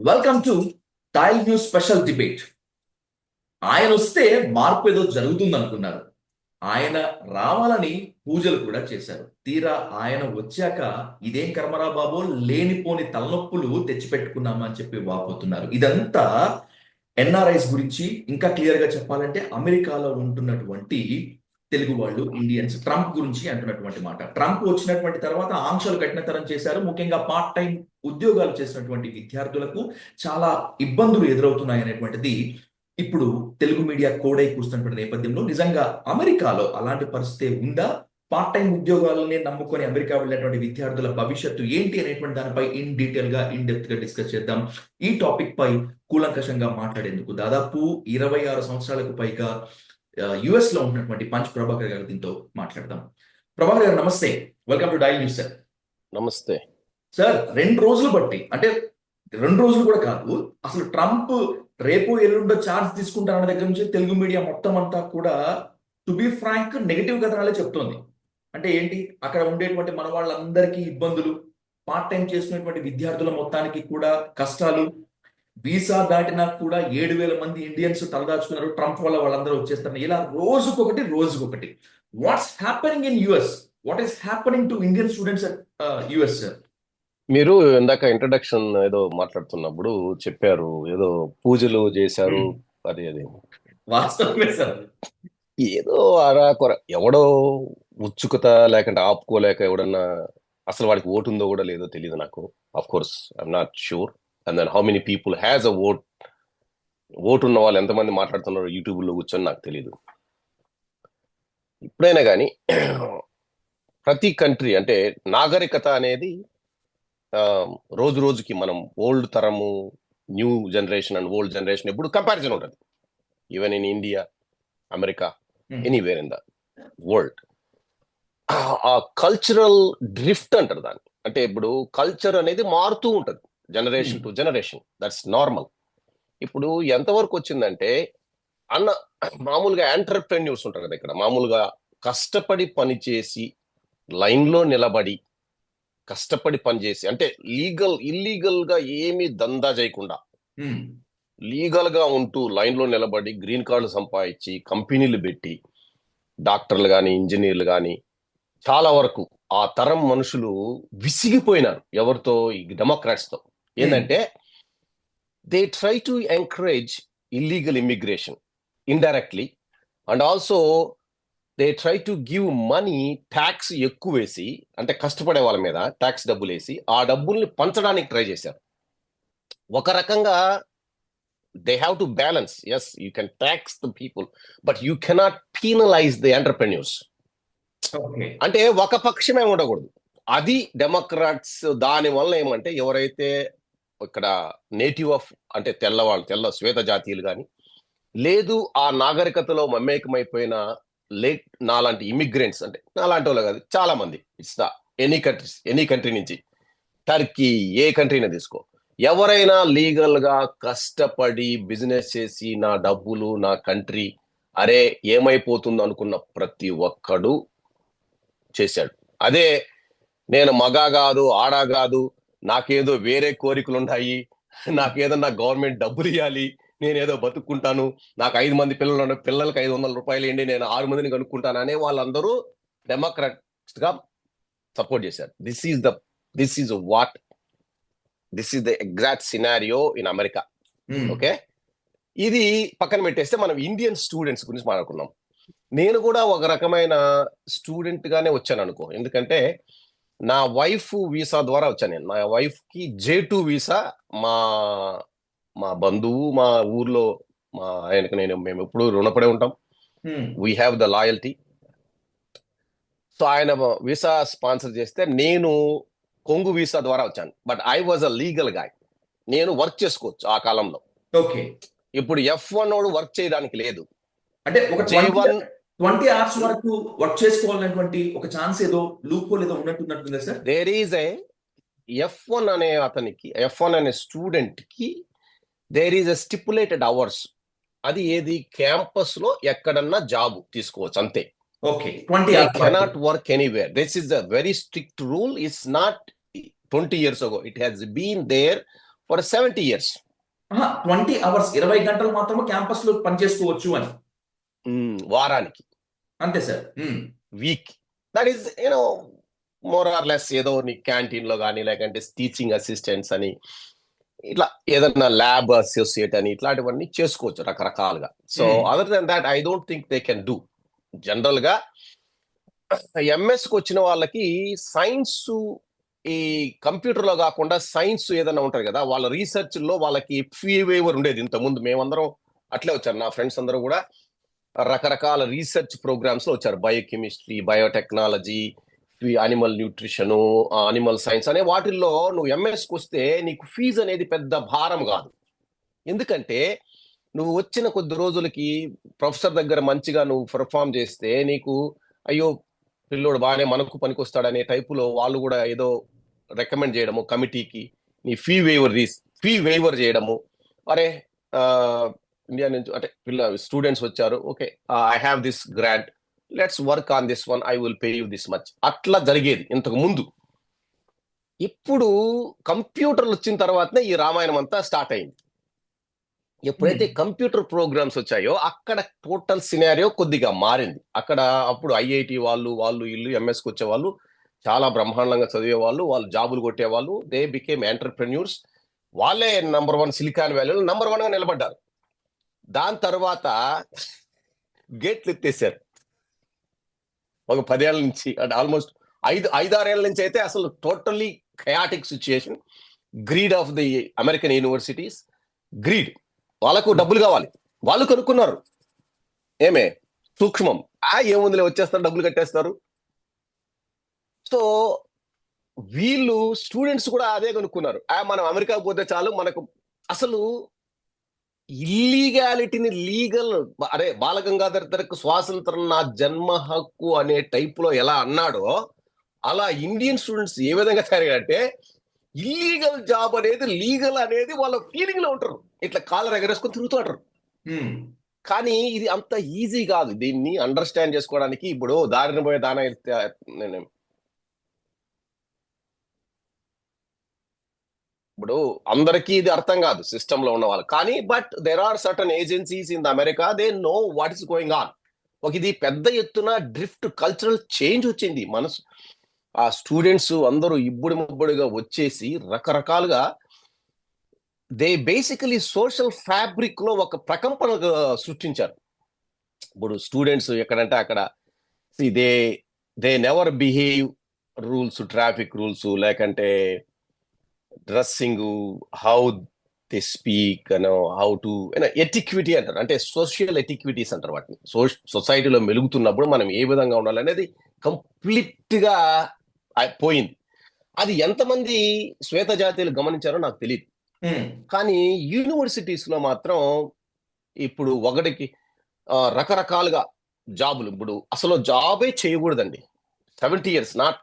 Welcome to tile news special debate. ఆయన వస్తే మార్పు ఏదో జరుగుతుంది అనుకున్నారు. ఆయన రావాలని పూజలు కూడా చేశారు. తీరా ఆయన వచ్చాక ఇదేం కర్మరా బాబు, లేనిపోని తలనొప్పులు తెచ్చిపెట్టుకున్నామా అని చెప్పి వాపోతున్నారు. ఇదంతా ఎన్ఆర్ఐస్ గురించి, ఇంకా క్లియర్ గా చెప్పాలంటే అమెరికాలో ఉంటున్నటువంటి తెలుగు వాళ్ళు, ఇండియన్స్, ట్రంప్ గురించి అంటున్నటువంటి మాట. ట్రంప్ వచ్చినటువంటి తర్వాత ఆంక్షలు కఠినతరం చేశారు. ముఖ్యంగా పార్ట్ టైం ఉద్యోగాలు చేసినటువంటి విద్యార్థులకు చాలా ఇబ్బందులు ఎదురవుతున్నాయి అనేటువంటిది ఇప్పుడు తెలుగు మీడియా కోడై కూస్తున్నటువంటి నేపథ్యంలో నిజంగా అమెరికాలో అలాంటి పరిస్థితి ఉందా? పార్ట్ టైం ఉద్యోగాలనే నమ్ముకొని అమెరికా వెళ్ళినటువంటి విద్యార్థుల భవిష్యత్తు ఏంటి అనేటువంటి దానిపై ఇన్ డెప్త్ గా డిస్కస్ చేద్దాం. ఈ టాపిక్ పై కూలంకషంగా మాట్లాడేందుకు దాదాపు 26 సంవత్సరాలకు పైగా యుఎస్ లో ఉన్నటువంటి పంచ్ ప్రభాకర్ గారు దీంతో మాట్లాడదాం. ప్రభాకర్ గారు నమస్తే, welcome to dial news sir. నమస్తే సార్, 2 రోజులు బట్టి, అంటే 2 రోజులు కూడా కాదు, అసలు ట్రంప్ రేపు ఎల్లుండో ఛార్జ్ తీసుకుంటారన్న దగ్గర నుంచి తెలుగు మీడియా మొత్తం అంతా కూడా, టు బి ఫ్రాంక్, నెగిటివ్ కథనాలే చెప్తోంది. అంటే ఏంటి, అక్కడ ఉండేటువంటి మన వాళ్ళందరికీ ఇబ్బందులు, పార్ట్ టైం చేసినటువంటి విద్యార్థుల మొత్తానికి కూడా కష్టాలు, వీసా దాటినా కూడా 7,000 మంది ఇండియన్స్ తలదాచుకున్నారు, ట్రంప్ వల్ల వాళ్ళందరూ వచ్చేస్తారు. ఇలా రోజుకొకటి. What's happening in US? What is happening to Indian students at US sir? మీరు ఇందాక ఇంట్రడక్షన్ ఏదో మాట్లాడుతున్నప్పుడు చెప్పారు, ఏదో పూజలు చేశారు. అది అది వాస్తవమే సార్. ఏదో అరాకొర ఎవడో ఉత్సుకత లేకుంటే ఆపుకోలేక ఎవడన్నా, అసలు వాడికి ఓటు ఉందో కూడా లేదో తెలియదు నాకు. Of course I'm not sure. And then how many people has a vote ఉన్న వాళ్ళు ఎంతమంది మాట్లాడుతున్నారు యూట్యూబ్లో కూర్చొని నాకు తెలియదు. ఇప్పుడైనా కానీ ప్రతి కంట్రీ అంటే నాగరికత అనేది రోజు రోజుకి మనం ఓల్డ్ తరము, new generation and old generation ఎప్పుడు కంపారిజన్ ఉంటుంది. Even in India, America, anywhere in the world. ఆ కల్చరల్ డ్రిఫ్ట్ అంటారు దాన్ని. అంటే ఇప్పుడు కల్చర్ అనేది మారుతూ ఉంటుంది generation to generation, that's normal. ఇప్పుడు ఎంతవరకు వచ్చిందంటే మామూలుగా ఎంటర్ప్రెన్యూర్స్ ఉంటారు కదా, ఇక్కడ మామూలుగా కష్టపడి పనిచేసి లైన్లో నిలబడి కష్టపడి పనిచేసి, అంటే ఇల్లీగల్ గా ఏమీ దందా చేయకుండా లీగల్ గా ఉంటూ లైన్ లో నిలబడి గ్రీన్ కార్డులు సంపాదించి కంపెనీలు పెట్టి డాక్టర్లు కానీ ఇంజనీర్లు కానీ చాలా వరకు ఆ తరం మనుషులు విసిగిపోయినారు ఎవరితో, ఈ డెమోక్రాట్స్ తో. ఏంటంటే they try to encourage illegal immigration indirectly, and also they try to give money, tax ఎక్కువ వేసి, అంటే కష్టపడే వాళ్ళ మీద ట్యాక్స్ డబ్బులు వేసి ఆ డబ్బుల్ని పంచడానికి ట్రై చేశారు. ఒక రకంగా they have to balance. Yes, you can tax the people, but you cannot penalize the entrepreneurs. అంటే ఒక పక్షమే ఉండకూడదు. అది డెమోక్రాట్స్ దాని వల్ల ఏమంటే, ఎవరైతే ఇక్కడ నేటివ్ ఆఫ్ అంటే తెల్లవాళ్ళు, తెల్ల శ్వేత జాతీయులు కానీ లేదు ఆ నాగరికతలో మమేకమైపోయిన నాలాంటి ఇమిగ్రెంట్స్, అంటే నాలాంటి వాళ్ళు కాదు, చాలా మంది, ఇట్స్ ద ఎనీ కంట్రీ నుంచి, టర్కీ, ఏ కంట్రీనే తీసుకో, ఎవరైనా లీగల్ గా కష్టపడి బిజినెస్ చేసి నా డబ్బులు నా కంట్రీ అరే ఏమైపోతుంది అనుకున్న ప్రతి ఒక్కడు చేశాడు. అదే నేను మగా కాదు ఆడా కాదు, నాకేదో వేరే కోరికలు ఉన్నాయి, నాకేదన్నా గవర్నమెంట్ డబ్బులు ఇవ్వాలి, నేనేదో బతుక్కుంటాను, నాకు 5 మంది పిల్లలకి 500 రూపాయలు ఏంటి, నేను 6 మందిని కనుక్కుంటాను అనే వాళ్ళందరూ డెమోక్రాట్స్ గా సపోర్ట్ చేశారు. This is the exact scenario in America. Okay, ఇది పక్కన పెట్టేస్తే మనం ఇండియన్ స్టూడెంట్స్ గురించి మాట్లాడుకున్నాం. నేను కూడా ఒక రకమైన స్టూడెంట్ గానే వచ్చాను అనుకో, ఎందుకంటే నా వైఫ్ వీసా ద్వారా వచ్చాను నేను. నా వైఫ్ కి J2 వీసా, మా మా బంధువు, మా ఊర్లో మా ఆయనకు మేము ఎప్పుడు రుణపడే ఉంటాం. We have the loyalty. So ఆయన వీసా స్పాన్సర్ చేస్తే నేను కొంగు వీసా ద్వారా వచ్చాను. But I was a legal guy. నేను వర్క్ చేసుకోవచ్చు ఆ కాలంలో. ఓకే, ఇప్పుడు F1 వాడు వర్క్ చేయడానికి లేదు. అంటే ఒక J1 20 అవర్స్ వరకు వర్క్ చేసుకోవాలనేటువంటి ఒక ఛాన్స్ ఏదో లూప్ హోల్ ఏదో ఉన్నట్టుందా sir? There is a F1 అనే అతనికి, F1 అనే స్టూడెంట్ కి there is a stipulated hours. అది ఏది, క్యాంపస్ లో ఎక్కడన్నా జాబ్ తీసుకోవచ్చు అంతే. Okay, cannot work anywhere. This is a very strict rule. It's not 20 years ago. It has been there for 70 years. 20 hours, 20 గంటలు మాత్రమే క్యాంపస్ లో పనిచేసుకోవచ్చు అని. వారానికి, అంతే sir. Week. That is more or less ఏదో నీ క్యాంటీన్ లో కానీ, లేకంటే టీచింగ్ అసిస్టెంట్స్ అని, ఇట్లా ఏదన్నా ల్యాబ్ అసోసియేట్ అని, ఇట్లాంటివన్నీ చేసుకోవచ్చు రకరకాలుగా. So other than that I don't think they can do. General గా ఎంఎస్ కి వచ్చిన వాళ్ళకి సైన్స్, ఈ కంప్యూటర్ లో కాకుండా సైన్స్ ఏదైనా ఉంటారు కదా, వాళ్ళ రీసెర్చ్ లో వాళ్ళకి ఫీ వేవర్ ఉండేది. ఇంతకుముందు మేమందరం అట్లే వచ్చారు, నా ఫ్రెండ్స్ అందరూ కూడా రకరకాల రీసెర్చ్ ప్రోగ్రామ్స్ లో వచ్చారు. Biochemistry, biotechnology, animal nutrition, animal science అనే వాటిల్లో నువ్వు ఎంఎస్కి వస్తే నీకు ఫీజు అనేది పెద్ద భారం కాదు. ఎందుకంటే నువ్వు వచ్చిన కొద్ది రోజులకి ప్రొఫెసర్ దగ్గర మంచిగా నువ్వు పర్ఫామ్ చేస్తే నీకు అయ్యో పిల్లోడు బాగానే మనకు పనికొస్తాడనే టైపులో వాళ్ళు కూడా ఏదో రికమెండ్ చేయడము కమిటీకి, నీ ఫీ వేవర్ చేయడము. అరే ఇండియా నుంచి అంటే స్టూడెంట్స్ వచ్చారు, okay I have this grant, let's work on this one, I will pay you this much. అట్లా జరిగేది ఇంతకు ముందు. ఇప్పుడు కంప్యూటర్లు వచ్చిన తర్వాతనే ఈ రామాయణం అంతా స్టార్ట్ అయింది. ఎప్పుడైతే కంప్యూటర్ ప్రోగ్రామ్స్ వచ్చాయో అక్కడ టోటల్ సినారియో కొద్దిగా మారింది. అక్కడ అప్పుడు ఐఐటి వాళ్ళు ఇల్లు ఎంఎస్కి వచ్చే వాళ్ళు చాలా బ్రహ్మాండంగా చదివే వాళ్ళు జాబులు కొట్టేవాళ్ళు. They became entrepreneurs. వాళ్ళే #1 సిలికాన్ వ్యాలీలో #1 గా నిలబడ్డారు. దాని తర్వాత గేట్లు ఎత్తేసారు ఒక 10 ఏళ్ల నుంచి, అంటే ఆల్మోస్ట్ 5-6 ఏళ్ల నుంచి అయితే అసలు totally chaotic situation. Greed of the American universities, greed. వాళ్ళకు డబ్బులు కావాలి, వాళ్ళు కనుక్కున్నారు. ఏమే సూక్ష్మం, ఏముందిలే వచ్చేస్తారు, డబ్బులు కట్టేస్తారు. సో వీళ్ళు స్టూడెంట్స్ కూడా అదే కనుక్కున్నారు. మనం అమెరికా పోతే చాలు, మనకు అసలు ఇల్లీగాలిటీని లీగల్, అరే బాలగంగాధర్ తిలక్ స్వాతంత్రం నా జన్మ హక్కు అనే టైప్ లో ఎలా అన్నాడో, అలా ఇండియన్ స్టూడెంట్స్ ఏ విధంగా తయారంటే ఇల్లీగల్ జాబ్ అనేది లీగల్ అనేది వాళ్ళ ఫీలింగ్ లో ఉంటారు. ఇట్లా కాలర్ ఎగరేసుకొని తిరుగుతుంటారు. కానీ ఇది అంత ఈజీ కాదు. దీన్ని అండర్స్టాండ్ చేసుకోవడానికి ఇప్పుడు దారిన పోయే దాన ఇప్పుడు అందరికీ ఇది అర్థం కాదు సిస్టమ్ లో ఉన్న వాళ్ళు. కానీ but there are certain agencies in the America, they know what is going on. ఇది పెద్ద ఎత్తున డ్రిఫ్ట్, కల్చరల్ చేంజ్ వచ్చింది. మనసు ఆ స్టూడెంట్స్ అందరూ ఇబ్బడి ముబ్బడిగా వచ్చేసి రకరకాలుగా దే బేసికలీ సోషల్ ఫ్యాబ్రిక్ లో ఒక ప్రకంపన సృష్టించారు. ఇప్పుడు స్టూడెంట్స్ ఎక్కడంటే అక్కడ they never behave rules, traffic rules, లేకంటే dressing, how they speak, how to etiquette అంటారు, అంటే సోషల్ ఎటిక్విటీస్ అంటారు వాటిని. సొసైటీలో మెలుగుతున్నప్పుడు మనం ఏ విధంగా ఉండాలి అనేది కంప్లీట్ గా పోయింది. అది ఎంతమంది శ్వేత జాతీయులు గమనించారో నాకు తెలియదు. కానీ యూనివర్సిటీస్ లో మాత్రం ఇప్పుడు ఒకటికి రకరకాలుగా జాబులు. ఇప్పుడు అసలు జాబే చేయకూడదండి. 70 years, నాట్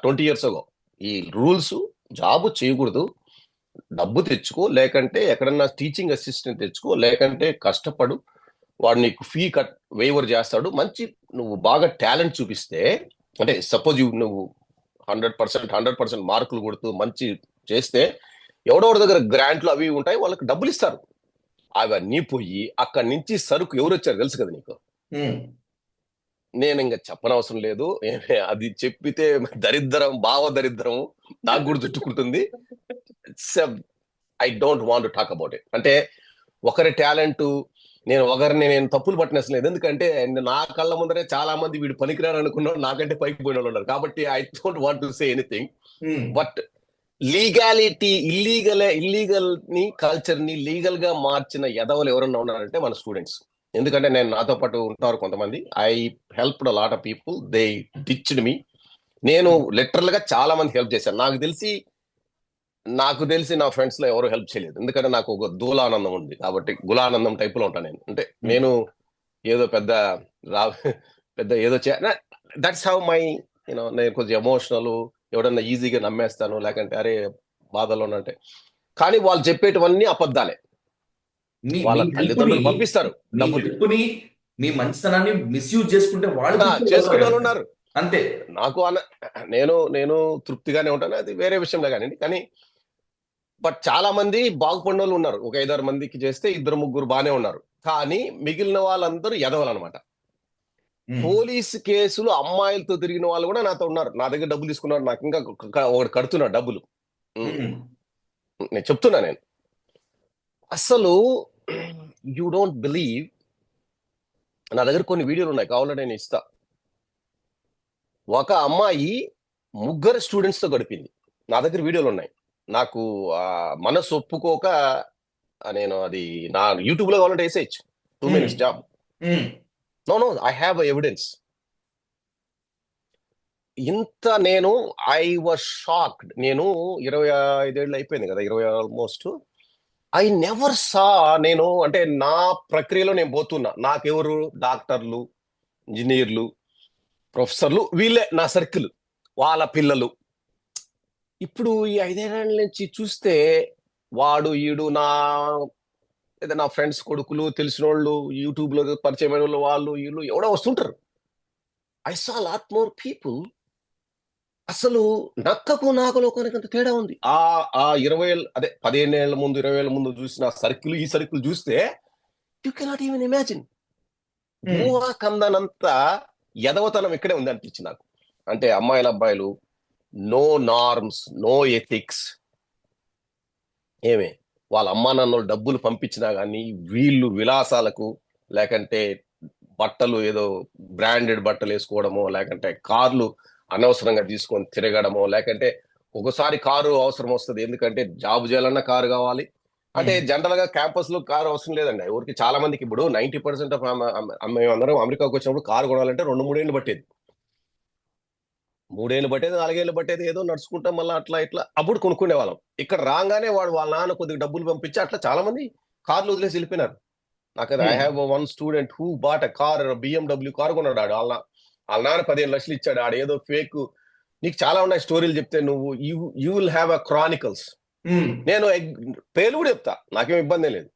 20 years ago ఈ రూల్స్. జాబ్ చేయకూడదు, డబ్బు తెచ్చుకో, లేకంటే ఎక్కడన్నా టీచింగ్ అసిస్టెంట్ తెచ్చుకో, లేకంటే కష్టపడు, వాడు నీకు ఫీ వేవర్ చేస్తాడు. మంచి నువ్వు బాగా టాలెంట్ చూపిస్తే, అంటే సపోజ్ నువ్వు 100% మార్కులు కొడుతూ మంచి చేస్తే ఎవడెవరి దగ్గర గ్రాంట్లు అవి ఉంటాయి, వాళ్ళకి డబ్బులు ఇస్తారు. అవన్నీ పోయి అక్కడి నుంచి సరుకు ఎవరు వచ్చారు తెలుసు కదా నీకు. నేను ఇంకా చెప్పనవసరం లేదు, అది చెప్పితే దరిద్రం, భావ దరిద్రం నాకు కూడా చుట్టుకుంటుంది. I don't want to talk about it. అంటే ఒకరి టాలెంట్ నేను తప్పులు పట్టినట్లేదు. ఎందుకంటే నా కళ్ళ ముందరే చాలా మంది వీడు పనికిరారు అనుకున్నాడు, నాకంటే పైకి పోయిన వాళ్ళు ఉన్నారు. కాబట్టి I don't want to say anything. But legality, illegal ని కల్చర్ ని లీగల్ గా మార్చిన ఎదవలు ఎవరన్నా ఉన్నారంటే మన స్టూడెంట్స్. ఎందుకంటే నేను నాతో పాటు ఉంటారు కొంతమంది. I helped a lot of people, they ditched me. నేను లిటరల్ గా చాలా మంది హెల్ప్ చేశాను. నాకు తెలిసి నా ఫ్రెండ్స్ లో ఎవరు హెల్ప్ చేయలేదు. ఎందుకంటే నాకు ఒక దూలానందం ఉంది కాబట్టి, గులానందం టైప్ లో ఉంటాను నేను. అంటే నేను ఏదో పెద్ద ఏదో దట్స్ హౌ మై నేను కొంచెం ఎమోషనల్, ఎవడన్నా ఈజీగా నమ్మేస్తాను, లేకంటే అరే బాధలో అంటే. కానీ వాళ్ళు చెప్పేటివన్నీ అబద్ధాలే. వాళ్ళ తల్లిదండ్రులు పంపిస్తారు డబ్బుని, మీ మంచితనాన్ని మిస్యూజ్ చేసుకుంటే వాళ్ళు చేసుకునే వాళ్ళు ఉన్నారు. అంతే. నాకు నేను తృప్తిగానే ఉంటాను, అది వేరే విషయంలో కానివ్వండి. కానీ బట్ చాలా మంది బాగుపడిన వాళ్ళు ఉన్నారు. ఒక 5-6 మందికి చేస్తే 2-3 బానే ఉన్నారు. కానీ మిగిలిన వాళ్ళందరూ ఎదవలన్నమాట. ఉమ్, పోలీసు కేసులు అమ్మాయిలతో తిరిగిన వాళ్ళు కూడా నాతో ఉన్నారు. నా దగ్గర డబ్బులు తీసుకున్నారు. నాకు ఇంకా ఒకటి కడుతున్నాడు డబ్బులు. ఉమ్, ఉమ్, నేను చెప్తున్నా నేను. అసలు యూ డోంట్ బిలీవ్, నా దగ్గర కొన్ని వీడియోలు ఉన్నాయి, కావాలంటే నేను ఇస్తా. ఒక అమ్మాయి 3 స్టూడెంట్స్ తో గడిపింది. నా దగ్గర వీడియోలు ఉన్నాయి. నాకు ఆ మనసు ఒప్పుకోక నేను అది నా యూట్యూబ్ లో కావాలంటే వేసేయచ్చు. 2 um, minutes job. Um, no no, I have evidence. ఇంత నేను ఐ వాజ్ షాక్డ్. నేను 25 ఏళ్ళు అయిపోయింది కదా, 20 ఆల్మోస్ట్. I never saw. నేను అంటే నా ప్రక్రియలో నేను పోతున్నా. నాకెవరు డాక్టర్లు, ఇంజనీర్లు, ప్రొఫెసర్లు, వీళ్ళే నా సర్కిల్, వాళ్ళ పిల్లలు. ఇప్పుడు ఈ 5 ఏళ్ల నుంచి చూస్తే వాడు ఈడు నా ఫ్రెండ్స్ కొడుకులు, తెలిసిన వాళ్ళు, యూట్యూబ్ లో పరిచయమైన వాళ్ళు, వాళ్ళు వీళ్ళు ఎవడో వస్తుంటారు. I saw lot more people. అసలు నక్కకు నాగలోకానికి అంత తేడా ఉంది. ఆ 20 ఏళ్ళ, అదే 15 ఏళ్ల ముందు, 20 ఏళ్ల ముందు చూసిన సర్కిల్, ఈ సర్కిల్ చూస్తే యూ కెనాట్ ఈవెన్ ఇమాజిన్. ఉమ్, ఊహా కందనంత ఎదవతనం ఇక్కడే ఉంది అనిపించింది నాకు. అంటే అమ్మాయిల అబ్బాయిలు, నో నార్మ్స్, నో ఎథిక్స్. ఏమే, వాళ్ళ అమ్మా నాన్నలు డబ్బులు పంపించినా గానీ వీళ్ళు విలాసాలకు, లేకంటే బట్టలు ఏదో బ్రాండెడ్ బట్టలు వేసుకోవడమో, లేకంటే కార్లు అనవసరంగా తీసుకొని తిరగడమో, లేకంటే ఒకసారి కారు అవసరం వస్తుంది, ఎందుకంటే జాబ్ చేయాలన్నా కారు కావాలి. అంటే ఉమ్, జనరల్ గా క్యాంపస్ లో కారు అవసరం లేదండి ఊరికి. చాలా మందికి ఇప్పుడు 90% ఆఫ్ మేమందరం అమెరికాకు వచ్చినప్పుడు కారు కొనాలంటే 2-3 ఏళ్ళు పట్టేది. 3 ఏళ్ళు పట్టేది, 4 ఏళ్ళు పట్టేది, ఏదో నడుచుకుంటాం మళ్ళీ అట్లా ఇట్లా అప్పుడు కొనుక్కునే వాళ్ళం. ఇక్కడ రాగానే వాడు వాళ్ళ నాన్న కొద్దిగా డబ్బులు పంపించి అట్లా చాలా మంది కార్లు వదిలేసి వెళ్ళిపోయినారు. నాకు I um, have one student who bought a car, BMW car కొన్నాడు. ఆడు వాళ్ళ నాన్న 15 లక్షలు ఇచ్చాడు. ఆడు ఏదో ఫేక్. నీకు చాలా ఉన్నాయి స్టోరీలు చెప్తే, నువ్వు you will have a chronicles. Um, నేను పేర్లు కూడా చెప్తా, నాకేం ఇబ్బంది లేదు.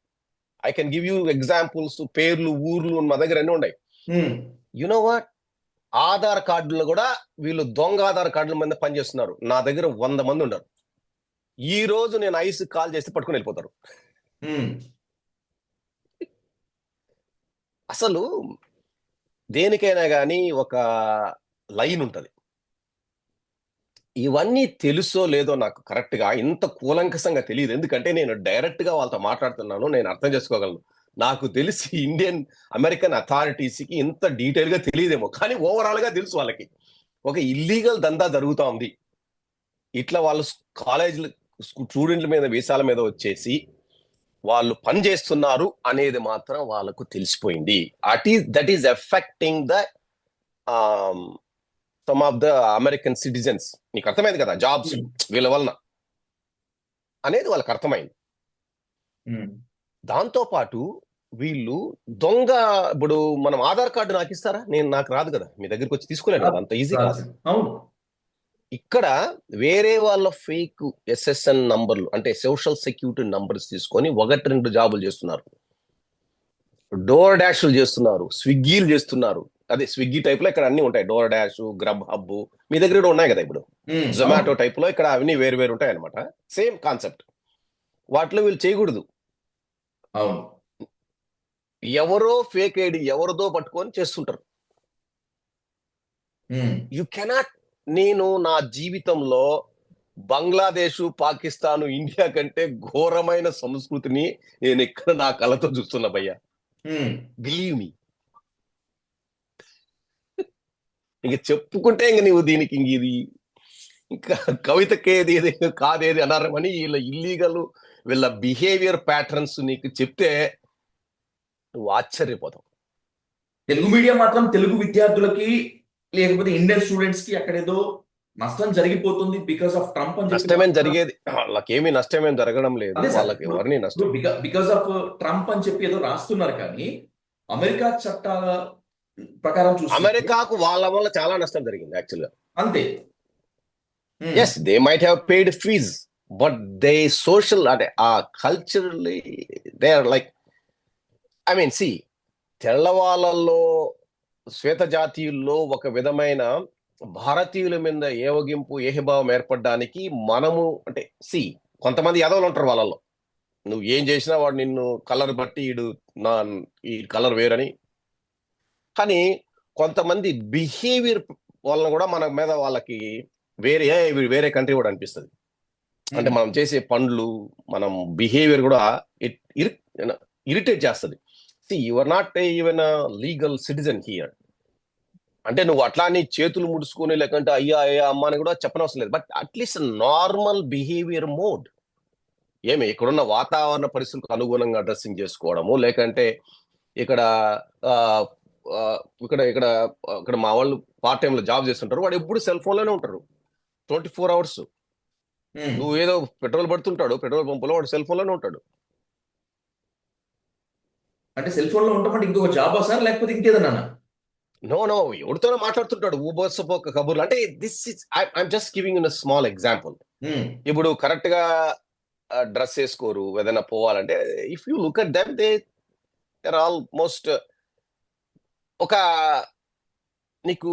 I can give you examples, పేర్లు, ఊర్లు మా దగ్గర అన్ని ఉన్నాయి. Um. You know what, Aadhaar కార్డులు కూడా వీళ్ళు దొంగ ఆధార్ కార్డుల మీద పనిచేస్తున్నారు. నా దగ్గర 100 మంది ఉన్నారు. ఈ రోజు నేను ఐస్ కాల్ చేస్తే పట్టుకుని వెళ్ళిపోతారు. ఉమ్, అసలు దేనికైనా కానీ ఒక లైన్ ఉంటది. ఇవన్నీ తెలుసో లేదో నాకు కరెక్ట్ గా ఇంత కూలంకషంగా తెలియదు. ఎందుకంటే నేను డైరెక్ట్ గా వాళ్ళతో మాట్లాడుతున్నాను, నేను అర్థం చేసుకోగలను. నాకు తెలిసి ఇండియన్ అమెరికన్ అథారిటీస్ కి ఇంత డీటెయిల్ గా తెలియదేమో, కానీ ఓవరాల్ గా తెలుసు వాళ్ళకి ఒక ఇల్లీగల్ దందా జరుగుతా ఉంది. ఇట్లా వాళ్ళు కాలేజీలు, స్టూడెంట్ల మీద, వీసాల మీద వచ్చేసి వాళ్ళు పని చేస్తున్నారు అనేది మాత్రం వాళ్ళకు తెలిసిపోయింది. That is affecting the sum of the American citizens. నీకు అర్థమైంది కదా, జాబ్స్ ఉమ్, వీళ్ళ వలన అనేది వాళ్ళకి అర్థమైంది. ఉమ్. దాంతో పాటు వీళ్ళు దొంగ. ఇప్పుడు మనం ఆధార్ కార్డు నాకు ఇస్తారా? నాకు రాదు కదా, మీ దగ్గరికి వచ్చి తీసుకోలేను కదా, రాదు, అంత ఈజీ రాదు. కాదు. అవును. ఇక్కడ వేరే వాళ్ళ ఫేక్ ఎస్ఎస్ఎన్ నంబర్లు, అంటే సోషల్ సెక్యూరిటీ నంబర్స్ తీసుకొని 1-2 జాబులు చేస్తున్నారు. డోర్ డాష్లు చేస్తున్నారు, స్విగ్గీలు చేస్తున్నారు. అదే స్విగ్గీ టైప్ లో ఇక్కడ అన్ని ఉంటాయి, డోర్ డాష్, గ్రబ్ హబ్, మీ దగ్గర కూడా ఉన్నాయి కదా ఇప్పుడు. ఉమ్, అవును. జొమాటో టైప్ లో ఇక్కడ అవన్నీ వేరు వేరు ఉంటాయి అనమాట. Same concept. వాటిలో వీళ్ళు చేయకూడదు. అవును. ఎవరో ఫేక్ ఐడి ఎవరిదో పట్టుకొని చేస్తుంటారు. ఉమ్, యు కెనాట్. నేను నా జీవితంలో బంగ్లాదేశ్, పాకిస్తాన్, ఇండియా కంటే ఘోరమైన సంస్కృతిని నేను ఇక్కడ నా కళ్ళతో చూస్తున్నా భయ్యా. ఉమ్. Believe me. ఇంక చెప్పుకుంటే ఇంక నీవు దీనికి ఇంక ఇది ఇంకా కవితకేది ఏది కాదేది అన్నారని వీళ్ళ ఇల్లీగల్, వీళ్ళ బిహేవియర్ ప్యాటర్న్స్ నీకు చెప్తే నువ్వు ఆశ్చర్యపోతావు. తెలుగు మీడియం మాత్రం తెలుగు విద్యార్థులకి, లేకపోతే ఇండియన్ స్టూడెంట్స్ కి అక్కడేదో నష్టం జరిగిపోతుంది బికాస్ ఆఫ్ ట్రంప్ అని చెప్పి నష్టమేం జరిగేది, వాళ్ళకేమీ నష్టమేం జరగడం లేదు. అదే సార్, వాళ్ళకి ఇప్పుడు ఎవరిని ఇప్పుడు నష్టం. బికాస్ ఆఫ్ ట్రంప్ అని చెప్పి ఏదో రాస్తున్నారు, కానీ అమెరికా చట్టాల ప్రకారం చూసుకుంటే అమెరికాకు వాళ్ళ వల్ల చాలా నష్టం జరిగింది యాక్చువల్గా. అంతే. Um, yes, they might have paid fees, but they social, అంటే ఆ culturally they are like, I mean see, తెల్లవాళ్ళల్లో, శ్వేత జాతీయుల్లో ఒక విధమైన భారతీయుల మీద ఏవగింపు, ఏహభావం ఏర్పడడానికి మనము, అంటే సి, కొంతమంది యాదవులు ఉంటారు వాళ్ళలో. నువ్వు ఏం చేసినా వాడు నిన్ను కలర్ బట్టి నా ఈ కలర్ వేరని. కానీ కొంతమంది బిహేవియర్ వలన కూడా మన మీద వాళ్ళకి వీడు వేరే కంట్రీ కూడా అనిపిస్తుంది. అంటే మనం చేసే పనులు, మనం బిహేవియర్ కూడా ఇరిటేట్ చేస్తుంది. See you are not even legal citizen here. అంటే నువ్వు అట్లా నీ చేతులు ముడుచుకొని లేకంటే అయ్యా అయ్యా అమ్మ అని కూడా చెప్పనవసరం లేదు. But at least normal behaviour mode, ఏమి ఇక్కడున్న వాతావరణ పరిస్థితులకు అనుగుణంగా డ్రెస్సింగ్ చేసుకోవడము, లేకంటే ఇక్కడ ఆ, ఆ, ఇక్కడ ఇక్కడ ఇక్కడ మా వాళ్ళు పార్ట్ టైం లో జాబ్ చేస్తుంటారు, వాడు ఎప్పుడు సెల్ ఫోన్ లోనే ఉంటారు 24 hours. నువ్వు ఏదో పెట్రోల్ పడుతుంటాడు, పెట్రోల్ పంపులో వాడు సెల్ ఫోన్ లోనే ఉంటాడు. అంటే సెల్ ఫోన్ లో ఉంటామంటే ఇంకొక జాబా సార్, లేకపోతే ఇంకేదన్నా? నో నో, ఎవరితోనో మాట్లాడుతుంటాడు ఊబర్సపోక కబుర్లు. అంటే this is I'm just giving in small example. ఇప్పుడు కరెక్ట్ గా డ్రెస్ వేసుకోరు ఏదైనా పోవాలంటే. If you look at them, they are almost ఒక నీకు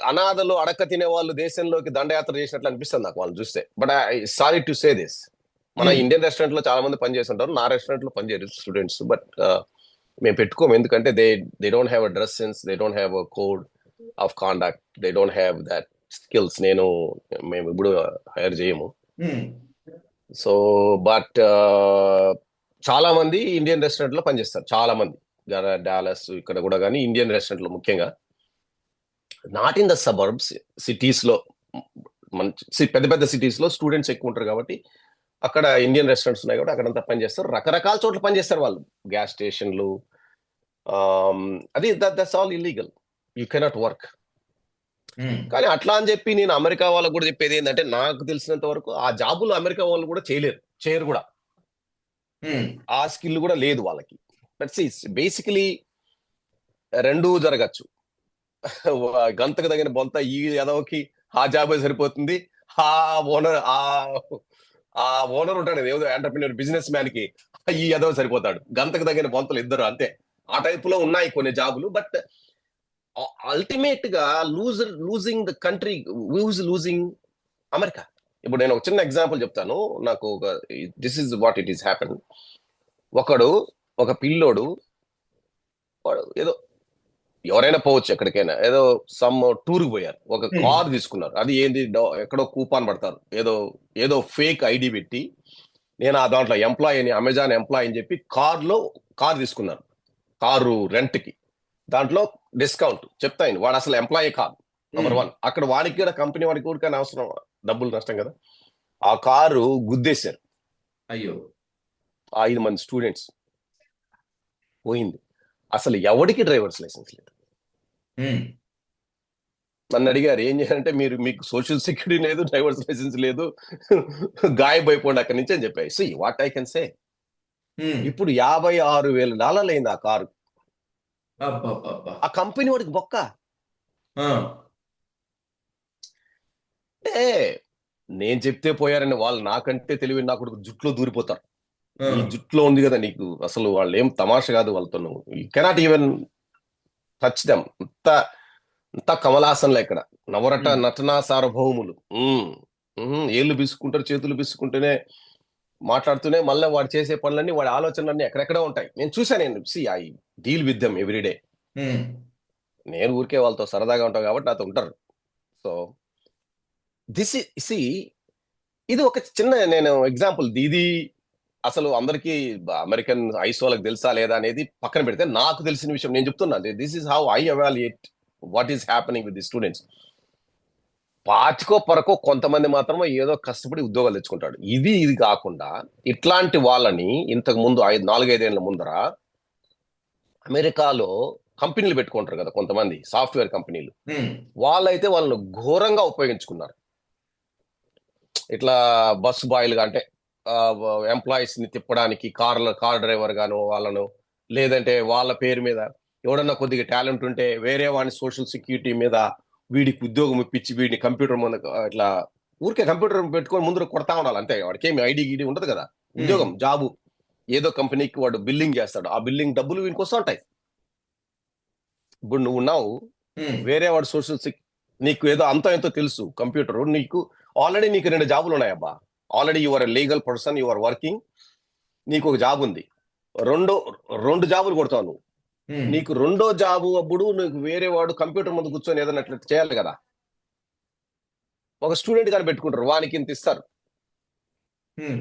అనాథలు అడక్క తినే వాళ్ళు దేశంలోకి దండయాత్ర చేసినట్లు అనిపిస్తుంది నాకు వాళ్ళని చూస్తే. But I sorry to say this, మన ఇండియన్ రెస్టారెంట్ లో చాలా మంది పని చేస్తుంటారు, నా రెస్టారెంట్ లో పనిచేయరు స్టూడెంట్స్. బట్ మేము పెట్టుకోము, ఎందుకంటే they don't have a dress sense, they don't have a code of conduct, they don't have that skills. మేము ఇప్పుడు హైర్ చేయము. సో బట్ చాలా మంది ఇండియన్ రెస్టారెంట్ లో పనిచేస్తారు, చాలా మంది డాలస్ ఇక్కడ కూడా, కానీ ఇండియన్ రెస్టారెంట్ లో ముఖ్యంగా. Not in the suburbs, cities లో, పెద్ద పెద్ద సిటీస్ లో స్టూడెంట్స్ ఎక్కువ ఉంటారు కాబట్టి అక్కడ ఇండియన్ రెస్టారెంట్స్ ఉన్నాయి కాబట్టి అక్కడంతా పనిచేస్తారు. రకరకాల చోట్ల పనిచేస్తారు వాళ్ళు, గ్యాస్ స్టేషన్లు. అది that's all illegal, you cannot work. కానీ అట్లా అని చెప్పి నేను అమెరికా వాళ్ళకు కూడా చెప్పేది ఏంటంటే, నాకు తెలిసినంత వరకు ఆ జాబులు అమెరికా వాళ్ళు కూడా చేయరు కూడా. ఆ స్కిల్ కూడా లేదు వాళ్ళకి. దట్స్ బేసికలీ రెండూ జరగచ్చు. గంతకు తగిన బొంత ఈ ఎదవకి ఆ జాబే సరిపోతుంది, ఆ ఓనర్ ఉంటాడు ఏదో ఎంటర్ప్రినర్ బిజినెస్ మ్యాన్ కి ఈ ఎదవ సరిపోతాడు, గంతకు తగిన బొంతలు ఇద్దరు అంతే. ఆ టైప్ లో ఉన్నాయి కొన్ని జాబులు. బట్ అల్టిమేట్ గా losing the country, losing America. ఇప్పుడు నేను ఒక చిన్న ఎగ్జాంపుల్ చెప్తాను. నాకు this is what it is happen. ఒక పిల్లోడు, వాడు ఏదో, ఎవరైనా పోవచ్చు ఎక్కడికైనా, ఏదో సమ్ టూర్ కి పోయారు, ఒక కార్ తీసుకున్నారు. అది ఏంది, ఎక్కడో కూపాన్ పడతారు, ఏదో ఫేక్ ఐడి పెట్టి, నేను ఆ దాంట్లో ఎంప్లాయీని, అమెజాన్ ఎంప్లాయీ అని చెప్పి కార్ తీసుకున్నారు, కారు రెంట్ కి. దాంట్లో డిస్కౌంట్ చెప్తాయి, వాడు అసలు ఎంప్లాయీ కాదు. నెంబర్ 1, అక్కడ వాడికి కూడా కంపెనీ వాడికి ఊరికైనా అవసరం, డబ్బులు నష్టం కదా. ఆ కారు గుద్దేశారు, అయ్యో, 5 మంది స్టూడెంట్స్, పోయింది. అసలు ఎవడికి డ్రైవర్స్ లైసెన్స్ లేదు. నన్ను అడిగారు ఏం చేయాలంటే, మీకు సోషల్ సెక్యూరిటీ లేదు, డ్రైవర్స్ లైసెన్స్ లేదు, గాయబైపోండి అక్కడి నుంచి అని చెప్పాయి. So what I can say, ఇప్పుడు $56,000 అయింది ఆ కారు. ఆ కంపెనీ వాడికి బొక్క. అంటే నేను చెప్తే పోయారని వాళ్ళు నాకంటే తెలివి నా కొడుకు జుట్లో దూరిపోతారు. ఈ జుట్లో ఉంది కదా నీకు, అసలు వాళ్ళు ఏం తమాషా కాదు వాళ్ళతో, నువ్వు you cannot even touch them. అంతా కమలాసన్లే ఇక్కడ, నటనా సార్వభౌములు. ఏళ్ళు బిసుకుంటారు, చేతులు బిసుకుంటూనే మాట్లాడుతూనే, మళ్ళీ వాడు చేసే పనులన్నీ, వాడి ఆలోచనలన్నీ ఎక్కడెక్కడో ఉంటాయి. నేను చూసాను, I deal with them every day. నేను ఊరికే వాళ్ళతో సరదాగా ఉంటాను కాబట్టి నాతో ఉంటారు. సో ఇది ఒక చిన్న నేను ఎగ్జాంపుల్. ఇది అసలు అందరికీ అమెరికన్ ఐస్ వాళ్ళకి తెలుసా లేదా అనేది పక్కన పెడితే, నాకు తెలిసిన విషయం నేను చెప్తున్నాను. This is how I evaluate what is happening with the students. పాచికో పరకో కొంతమంది మాత్రమే ఏదో కష్టపడి ఉద్యోగాలు తెచ్చుకుంటాడు. ఇది కాకుండా ఇట్లాంటి వాళ్ళని ఇంతకు ముందు 4-5 ఏళ్ల ముందర అమెరికాలో కంపెనీలు పెట్టుకుంటారు కదా కొంతమంది, సాఫ్ట్వేర్ కంపెనీలు. వాళ్ళైతే వాళ్ళను ఘోరంగా ఉపయోగించుకున్నారు. ఇట్లా బస్ బాయ్లుగా, అంటే ఎంప్లాయీస్ ని తిప్పడానికి, కార్ డ్రైవర్ గాను వాళ్ళను, లేదంటే వాళ్ళ పేరు మీద ఎవడన్నా కొద్దిగా టాలెంట్ ఉంటే వేరే వాడిని సోషల్ సెక్యూరిటీ మీద వీడికి ఉద్యోగం ఇప్పించి, వీడిని కంప్యూటర్ ముందు ఇట్లా ఊరికే కంప్యూటర్ పెట్టుకొని ముందు కొడతా ఉండాలి అంతే. వాడికి ఏమి ఐడి గిడి ఉండదు కదా, ఉద్యోగం జాబు, ఏదో కంపెనీకి వాడు బిల్లింగ్ చేస్తాడు, ఆ బిల్లింగ్ డబ్బులు వీనికి వస్తూ ఉంటాయి. ఇప్పుడు నువ్వు ఉన్నావు, వేరే వాడు సోషల్ నీకు ఏదో అంతో ఎంతో తెలుసు కంప్యూటర్, నీకు ఆల్రెడీ 2 జాబులు ఉన్నాయబ్బా. Already your legal person, your working, నీకు ఒక జాబ్ ఉంది, రెండో రెండు జాబులు కొడతావు నువ్వు. ఉమ్, నీకు రెండో జాబు అప్పుడు నీకు వేరే వాడు కంప్యూటర్ ముందు కూర్చొని ఏదైనా అట్లా చేయాలి కదా. ఒక స్టూడెంట్ గాని పెట్టుకుంటారు, వానికి ఇంత ఇస్తారు. ఉమ్.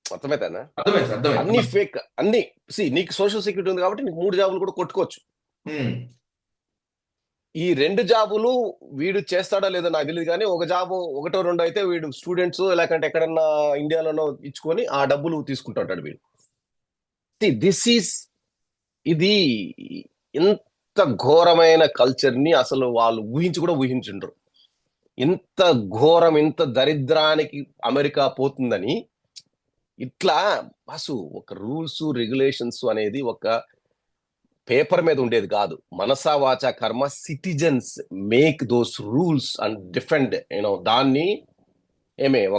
అర్థమైతేనా? అర్థమైంది సార్, అన్ని అర్థమైంది. ఫేక్, అన్ని. నీకు సోషల్ సెక్యూరిటీ ఉంది కాబట్టి నీకు 3 జాబులు కూడా కొట్టుకోవచ్చు. ఉమ్, ఈ 2 జాబులు వీడు చేస్తాడో లేదో నాకు తెలియదు, కానీ ఒక జాబు ఒకటో రెండో అయితే వీడు స్టూడెంట్స్ లేకంటే ఎక్కడన్నా ఇండియాలోనో ఇచ్చుకొని ఆ డబ్బులు తీసుకుంటుంటాడు వీడు. దిస్ ఈస్, ఇది ఇంత ఘోరమైన కల్చర్ ని అసలు వాళ్ళు ఊహించి కూడా ఊహించుండ్రు. ఇంత ఘోరం, ఇంత దరిద్రానికి అమెరికా పోతుందని. ఇట్లా అసలు ఒక రూల్స్ రెగ్యులేషన్స్ అనేది ఒక పేపర్ మీద ఉండేది కాదు. మనసా వాచా కర్మ, citizens make those rules and defend దాన్ని.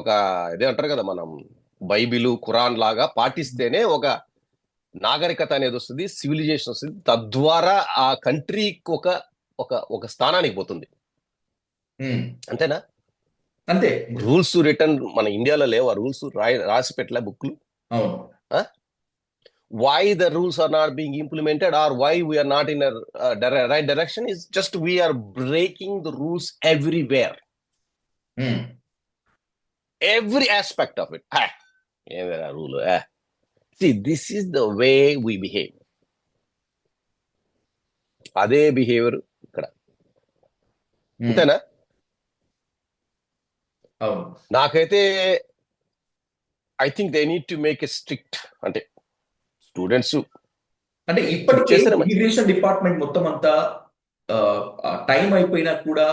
ఒక ఇదేంటారు కదా, మనం బైబిలు ఖురాన్ లాగా పాటిస్తేనే ఒక నాగరికత అనేది వస్తుంది, సివిలైజేషన్ వస్తుంది. తద్వారా ఆ కంట్రీకి ఒక ఒక ఒక స్థానానికి పోతుంది. ఉమ్. అంతేనా? అంతే. రూల్స్ రిటర్న్ మన ఇండియాలో లేవు, ఆ రూల్స్ రాసి పెట్టలే బుక్లు. అవును. Why the rules are not being implemented, or why we are not in a right direction, is just we are breaking the rules everywhere, um. every aspect of it. ఏదైనా rule, see, this is the way we behave. అదే behaviour ఇక్కడ. ఉమ్. అంతేనా? అవును. నాకైతే I think they need to make a strict, అంటే students అంటే ఇప్పటికే చేస్తేనే మంచిది. ఇమిగ్రేషన్ డిపార్ట్మెంట్ మొత్తం అంతా టైం అయిపోయినా కూడా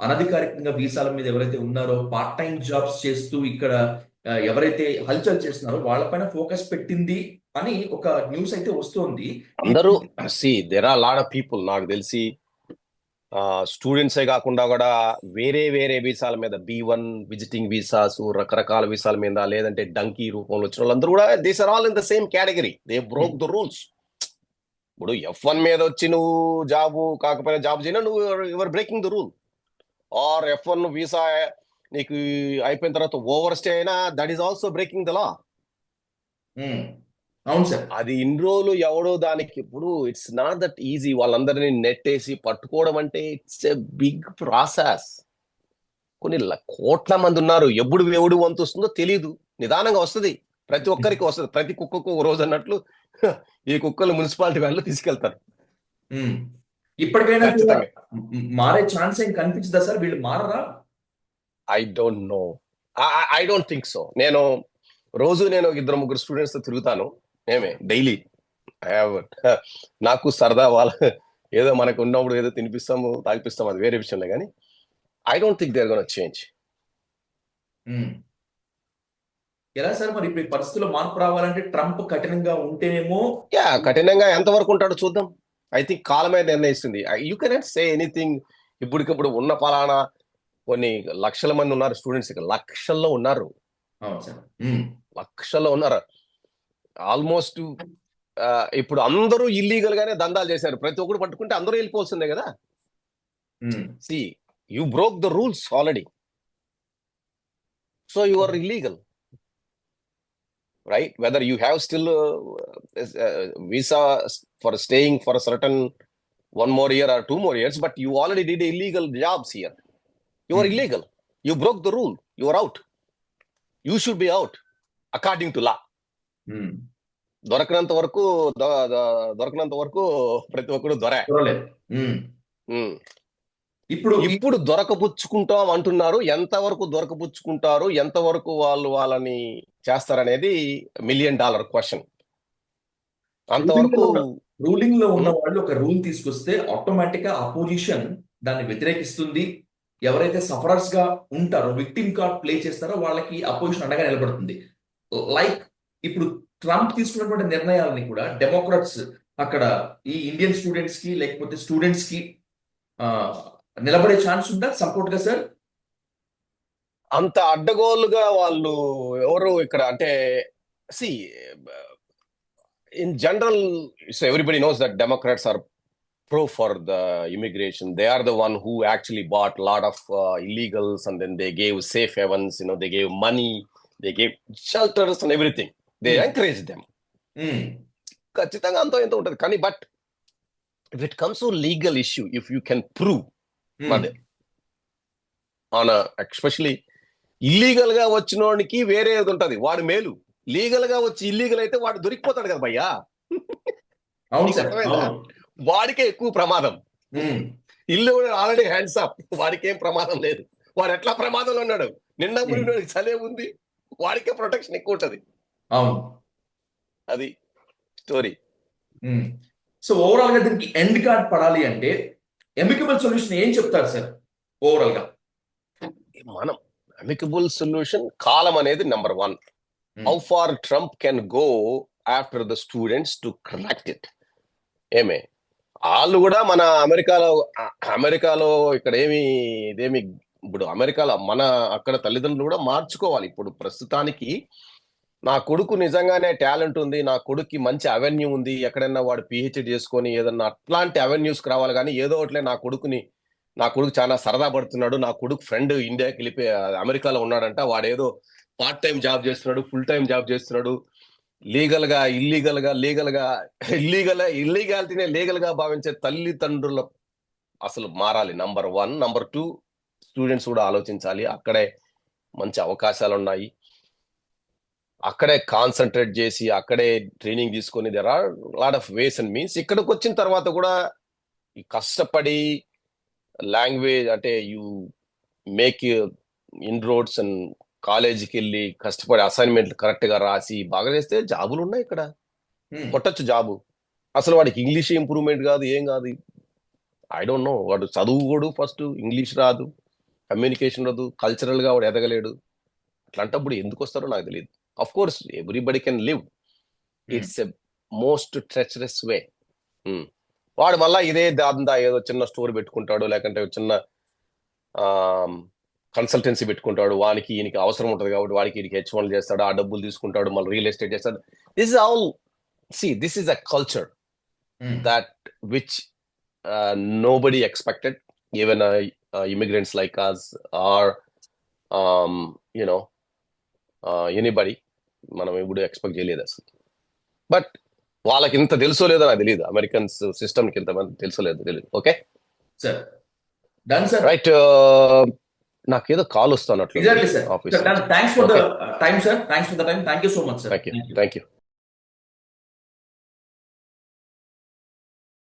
అనధికారికంగా వీసాల మీద ఎవరైతే ఉన్నారో పార్ట్ టైం జాబ్స్ చేస్తూ ఇక్కడ ఎవరైతే హల్చల్ చేస్తున్నారో వాళ్ళపైన ఫోకస్ పెట్టింది అని ఒక న్యూస్ అయితే వస్తోంది. అందరూ there are lot of people, నాకు తెలిసి స్టూడెంట్సే కాకుండా కూడా వేరే వేరే వీసాల మీద, B1 విజిటింగ్ వీసాస్, రకరకాల వీసాల మీద, లేదంటే డంకీ రూపంలో వచ్చిన వాళ్ళందరూ కూడా these are all in the same category. They broke the rules. ఇప్పుడు F1 మీద వచ్చి నువ్వు జాబు కాకపోయినా జాబ్ చేయనా, నువ్వు your breaking the rule. Or F1 visa నీకు అయిపోయిన తర్వాత ఓవర్ స్టే అయినా, that is also breaking the law. Um. అవును సార్. అది ఇన్ని రోజులు ఎవడో దానికి, ఇప్పుడు ఇట్స్ నాట్ దట్ ఈజీ. వాళ్ళందరినీ నెట్టేసి పట్టుకోవడం అంటే ఇట్స్ ఎ బిగ్ ప్రాసెస్. కొన్ని కోట్ల మంది ఉన్నారు. ఎప్పుడు ఎవడు వంతు వస్తుందో తెలియదు, నిదానంగా వస్తుంది. ప్రతి ఒక్కరికి వస్తుంది, ప్రతి కుక్కకు ఒక రోజు అన్నట్లు ఈ కుక్కలు మున్సిపాలిటీ వాళ్ళు తీసుకెళ్తారు. ఉమ్. ఇప్పటికైనా కూడా ఖచ్చితంగా. మారే ఛాన్స్ ఏం కనిపించదా సార్? వీళ్ళు మారరా? I don't know, I don't think so. రోజు నేను 2-3 స్టూడెంట్స్ తో తిరుగుతాను, డైలీ. నాకు సరదా, వాళ్ళ ఏదో మనకు ఉన్నప్పుడు ఏదో తినిపిస్తాము తాగిపిస్తాము, అది వేరే విషయంలో. కానీ I don't think they are gonna change. ఎలా సార్ మరి ఇప్పుడు ఈ పరిస్థితుల్లో మార్పు రావాలంటే ట్రంప్ కఠినంగా ఉంటేనేమో. కఠినంగా ఎంతవరకు ఉంటాడో చూద్దాం. ఐ థింక్ కాలమే నిర్ణయిస్తుంది. You cannot say anything. ఇప్పటికిప్పుడు ఉన్న పలానా కొన్ని లక్షల మంది ఉన్నారు స్టూడెంట్స్, ఇక్కడ లక్షల్లో ఉన్నారు. అవును సార్. లక్షల్లో ఉన్నారు. ఆల్మోస్ట్ ఇప్పుడు అందరూ ఇల్లీగల్ గానే దందాలు చేశారు. ప్రతి ఒక్కరు పట్టుకుంటే అందరూ వెళ్ళిపోవాల్సిందే కదా. See, you broke the rules already, so you are illegal, right? Whether you have still visa for staying for a certain 1 more year or 2 more years, but you already did illegal jobs here. You are illegal. You broke the rule. You are out. You should be out according to law. దొరకనంత వరకు ప్రతి ఒక్కరు దొరే. ఇప్పుడు దొరకపుచ్చుకుంటాం అంటున్నారు. ఎంతవరకు దొరకపుచ్చుకుంటారు, ఎంతవరకు వాళ్ళని చేస్తారనేది $1 million question. అంతవరకు రూలింగ్ లో ఉన్న వాళ్ళు ఒక రూల్ తీసుకొస్తే ఆటోమేటిక్ గా అపోజిషన్ దాన్ని వ్యతిరేకిస్తుంది. ఎవరైతే సఫరర్స్ గా ఉంటారో, విక్టిమ్ కార్డ్ ప్లే చేస్తారో వాళ్ళకి అపోజిషన్ అండగా నిలబడుతుంది. లైక్ ఇప్పుడు ట్రంప్ తీసుకున్నటువంటి నిర్ణయాలని కూడా డెమోక్రాట్స్ అక్కడ ఈ ఇండియన్ స్టూడెంట్స్ కి లేకపోతే స్టూడెంట్స్ కి నిలబడే ఛాన్స్ ఉందా సపోర్ట్ గా సార్? అంత అడ్డగోలుగా వాళ్ళు ఎవరు ఇక్కడ అంటే, see, in general, so everybody knows that Democrats are pro for the immigration. They are the one who actually bought a lot of illegals, and then they gave safe havens. They gave money, they gave shelters and everything. They Hmm. encouraged them. Hmm. ఖచ్చితంగా అంతో ఎంతో ఉంటుంది. కానీ but if it comes to legal issue, if you can prove Hmm. అదే on especially illegal గా వచ్చినోడికి వేరే ఏది ఉంటది, వాడు మేలు. లీగల్ గా వచ్చి ఇల్లీగల్ అయితే వాడు దొరికిపోతాడు కదా భయ్యా. అవును నీకు సార్, అర్థమైందా? అవును. వాడికే ఎక్కువ ప్రమాదం. Hmm. ఇల్లు ఆల్రెడీ హ్యాండ్స్ అప్, వాడికి ఏం ప్రమాదం లేదు. వాడు ఎట్లా ప్రమాదంలో ఉన్నాడు, నిండా మునిగినోడికి చలే ఉంది, వాడికే ప్రొటెక్షన్ ఎక్కువ ఉంటది. అవును. అది స్టోరీ. సో ఓవరాల్ గా దీనికి ఎండ్ కార్డ్ పడాలి అంటే ఎమికబుల్ సొల్యూషన్ ఏం చెప్తారు సార్ ఓవరాల్ గా? మనం అమికబుల్ సొల్యూషన్, కాలం అనేది number 1. Hmm. How far Trump can go after the students to correct it. ఏమే వాళ్ళు కూడా మన అమెరికాలో ఇక్కడ ఇదేమి ఇప్పుడు అమెరికాలో మన అక్కడ తల్లిదండ్రులు కూడా మార్చుకోవాలి. ఇప్పుడు ప్రస్తుతానికి నా కొడుకు నిజంగానే టాలెంట్ ఉంది, నా కొడుక్కి మంచి అవెన్యూ ఉంది, ఎక్కడైనా వాడు పిహెచ్డి చేసుకొని ఏదన్నా అట్లాంటి అవెన్యూస్కి రావాలి. కానీ ఏదో ఒకట్లే నా కొడుకు చాలా సరదా పడుతున్నాడు, నా కొడుకు ఫ్రెండ్ ఇండియాకి వెళ్ళిపోయి అమెరికాలో ఉన్నాడంట, వాడు ఏదో పార్ట్ టైం జాబ్ చేస్తున్నాడు, ఫుల్ టైం జాబ్ చేస్తున్నాడు, ఇల్లీగాలిటీనే లీగల్ గా భావించే తల్లిదండ్రుల అసలు మారాలి. నంబర్ 1. నంబర్ 2, స్టూడెంట్స్ కూడా ఆలోచించాలి. అక్కడే మంచి అవకాశాలు ఉన్నాయి, అక్కడే కాన్సన్ట్రేట్ చేసి అక్కడే ట్రైనింగ్ తీసుకొని there are lot of ways and means. ఇక్కడికి వచ్చిన తర్వాత కూడా ఈ కష్టపడి లాంగ్వేజ్ అంటే యూ మేక్ ఇన్రోడ్స్ అండ్ కాలేజీకి వెళ్ళి కష్టపడి అసైన్మెంట్లు కరెక్ట్ గా రాసి బాగా చేస్తే జాబులు ఉన్నాయి ఇక్కడ, కొట్టచ్చు జాబు. అసలు వాడికి ఇంగ్లీష్ ఇంప్రూవ్మెంట్ కాదు, ఏం కాదు. ఐ డోంట్ నో, వాడు చదువుకోడు, ఫస్ట్ ఇంగ్లీష్ రాదు, కమ్యూనికేషన్ రాదు, కల్చరల్ గా వాడు ఎదగలేడు. అట్లాంటప్పుడు ఎందుకు వస్తారో నాకు తెలియదు. Of course everybody can live, it's a most treacherous way. వాడు మళ్ళా ఇదే దాందా ఏదో చిన్న స్టోర్ పెట్టుకుంటాడు, లేకంటే చిన్న కన్సల్టెన్సీ పెట్టుకుంటాడు, వానికి ఈయనకి అవసరం ఉంటుంది కాబట్టి వాడికి ఈయనకి H1 చేస్తాడు, ఆ డబ్బులు తీసుకుంటాడు, మళ్ళీ రియల్ ఎస్టేట్ చేస్తాడు. This is a culture that which nobody expected, even immigrants like us or anybody. మనం ఎప్పుడు ఎక్స్పెక్ట్ చేయలేదు అసలు. బట్ వాళ్ళకి ఇంత తెలుసో లేదో నాకు తెలియదు, అమెరికన్స్ సిస్టమ్కి ఇంతమంది తెలుసో లేదో తెలియదు. Okay sir, done sir. Right, నాకేదో కాల్ వస్తున్నట్లు exactly sir. Office. Thanks for the time sir, thanks for the time, thank you so much sir. Thank you.